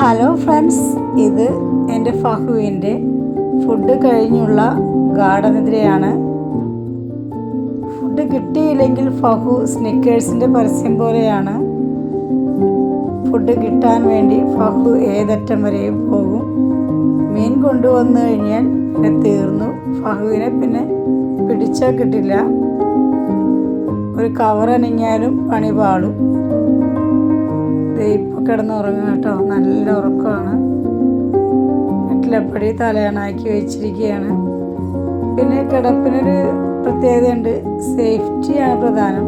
Hello friends, ഇത് എൻ്റെ ഫഹുവിൻ്റെ food കഴിഞ്ഞുള്ള ഗാഠനിദ്രയാണ്. ഫുഡ് കിട്ടിയില്ലെങ്കിൽ ഫഹു സ്നിക്കേഴ്സിൻ്റെ പരസ്യം പോലെയാണ്. ഫുഡ് കിട്ടാൻ വേണ്ടി ഫഹു ഏതറ്റം വരെയും പോകും. മീൻ കൊണ്ടുവന്നു കഴിഞ്ഞാൽ പിന്നെ തീർന്നു. ഫഹുവിനെ പിന്നെ പിടിച്ചാൽ കിട്ടില്ല. ഒരു കവറണിഞ്ഞാലും പണി പാളും. ഇപ്പോൾ കിടന്നുറങ്ങുക കേട്ടോ, നല്ല ഉറക്കമാണ്. കട്ടിലപ്പടി തലയണാക്കി വെച്ചിരിക്കുകയാണ്. പിന്നെ കിടപ്പിനൊരു പ്രത്യേകതയുണ്ട്, സേഫ്റ്റിയാണ് പ്രധാനം.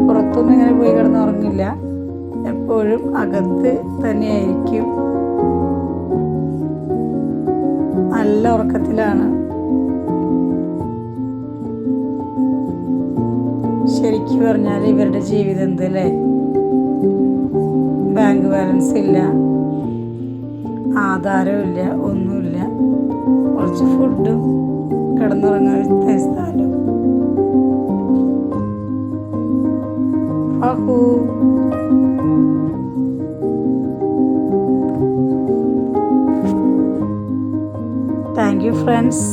പുറത്തൊന്നും ഇങ്ങനെ പോയി കിടന്നുറങ്ങില്ല, എപ്പോഴും അകത്ത് തന്നെയായിരിക്കും. നല്ല ഉറക്കത്തിലാണ്. ശരിക്കും പറഞ്ഞാൽ ഇവരുടെ ജീവിതം എന്തല്ലേ, ബാങ്ക് ബാലൻസ് ഇല്ല, ആധാരമില്ല, ഒന്നുമില്ല. കുറച്ച് ഫുഡും കിടന്നുറങ്ങാൻ സ്ഥലവും. ഫഹു താങ്ക് യു ഫ്രണ്ട്സ്.